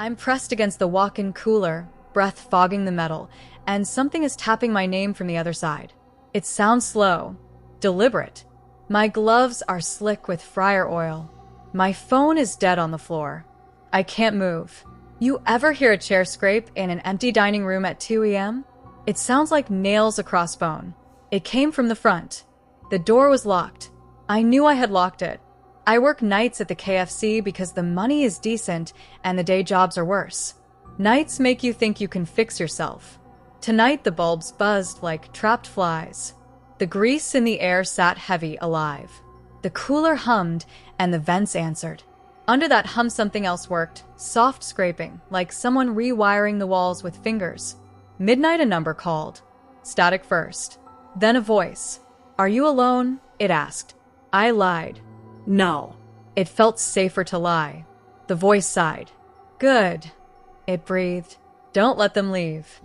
I'm pressed against the walk-in cooler, breath fogging the metal, and something is tapping my name from the other side. It sounds slow, deliberate. My gloves are slick with fryer oil. My phone is dead on the floor. I can't move. You ever hear a chair scrape in an empty dining room at 2 a.m.? It sounds like nails across bone. It came from the front. The door was locked. I knew I had locked it. I work nights at the KFC because the money is decent and the day jobs are worse. Nights make you think you can fix yourself. Tonight the bulbs buzzed like trapped flies. The grease in the air sat heavy, alive. The cooler hummed and the vents answered. Under that hum something else worked, soft scraping, like someone rewiring the walls with fingers. Midnight a number called. Static first. Then a voice. "Are you alone?" it asked. I lied. No. It felt safer to lie. The voice sighed. "Good." It breathed. "Don't let them leave."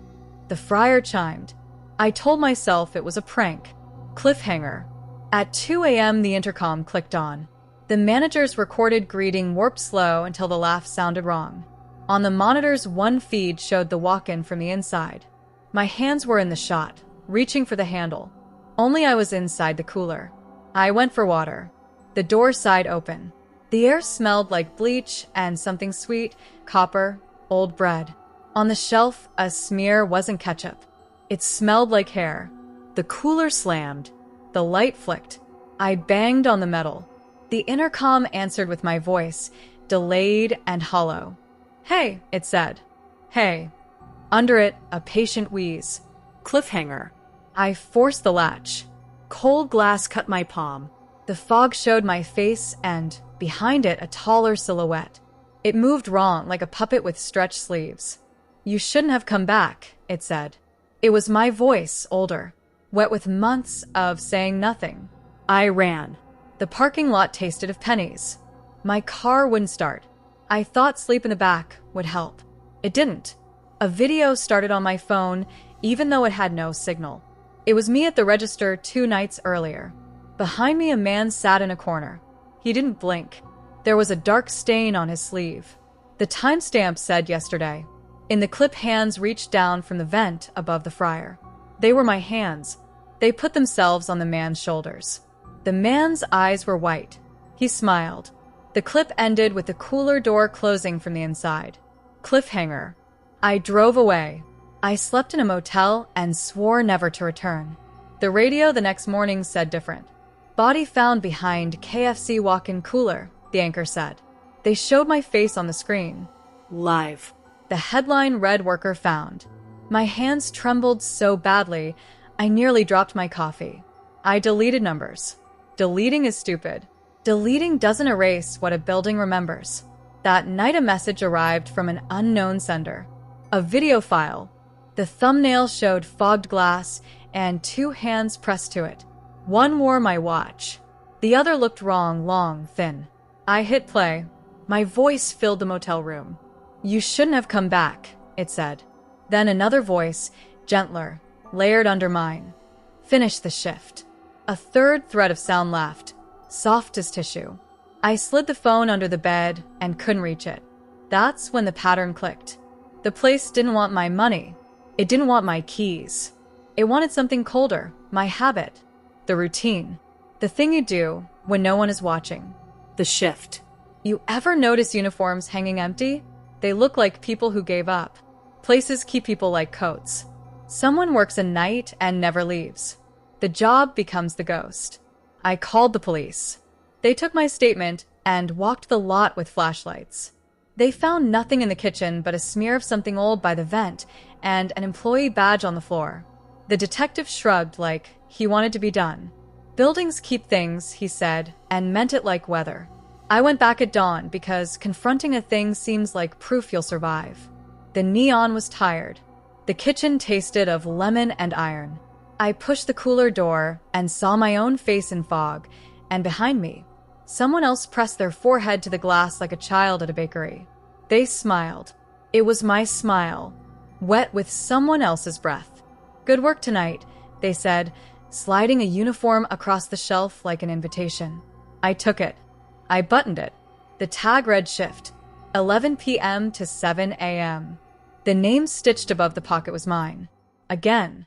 The fryer chimed. I told myself it was a prank. Cliffhanger. At 2 a.m. the intercom clicked on. The manager's recorded greeting warped slow until the laugh sounded wrong. On the monitors, one feed showed the walk-in from the inside. My hands were in the shot, reaching for the handle. Only I was inside the cooler. I went for water. The door side open. The air smelled like bleach and something sweet, copper, old bread. On the shelf, a smear wasn't ketchup. It smelled like hair. The cooler slammed. The light flicked. I banged on the metal. The intercom answered with my voice, delayed and hollow. "Hey," it said. "Hey." Under it, a patient wheeze. "Cliffhanger." I forced the latch. Cold glass cut my palm. The fog showed my face and, behind it, a taller silhouette. It moved wrong, like a puppet with stretched sleeves. "You shouldn't have come back," it said. It was my voice, older, wet with months of saying nothing. I ran. The parking lot tasted of pennies. My car wouldn't start. I thought sleep in the back would help. It didn't. A video started on my phone, even though it had no signal. It was me at the register 2 nights earlier. Behind me, a man sat in a corner. He didn't blink. There was a dark stain on his sleeve. The timestamp said yesterday. In the clip, hands reached down from the vent above the fryer. They were my hands. They put themselves on the man's shoulders. The man's eyes were white. He smiled. The clip ended with the cooler door closing from the inside. Cliffhanger. I drove away. I slept in a motel and swore never to return. The radio the next morning said different. "Body found behind KFC walk-in cooler," the anchor said. They showed my face on the screen. Live. The headline read, "Worker found." My hands trembled so badly, I nearly dropped my coffee. I deleted numbers. Deleting is stupid. Deleting doesn't erase what a building remembers. That night a message arrived from an unknown sender. A video file. The thumbnail showed fogged glass and 2 hands pressed to it. One wore my watch. The other looked wrong, long, thin. I hit play. My voice filled the motel room. "You shouldn't have come back," it said. Then another voice, gentler, layered under mine. "Finish the shift." A third thread of sound laughed, soft as tissue. I slid the phone under the bed and couldn't reach it. That's when the pattern clicked. The place didn't want my money. It didn't want my keys. It wanted something colder, my habit, the routine, the thing you do when no one is watching. The shift. You ever notice uniforms hanging empty? They look like people who gave up. Places keep people like coats. Someone works a night and never leaves. The job becomes the ghost. I called the police. They took my statement and walked the lot with flashlights. They found nothing in the kitchen but a smear of something old by the vent and an employee badge on the floor. The detective shrugged like he wanted to be done. "Buildings keep things," he said, and meant it like weather. I went back at dawn because confronting a thing seems like proof you'll survive. The neon was tired. The kitchen tasted of lemon and iron. I pushed the cooler door and saw my own face in fog, and behind me, someone else pressed their forehead to the glass like a child at a bakery. They smiled. It was my smile, wet with someone else's breath. "Good work tonight," they said, sliding a uniform across the shelf like an invitation. I took it. I buttoned it. The tag read shift. 11 p.m. to 7 a.m. The name stitched above the pocket was mine. Again.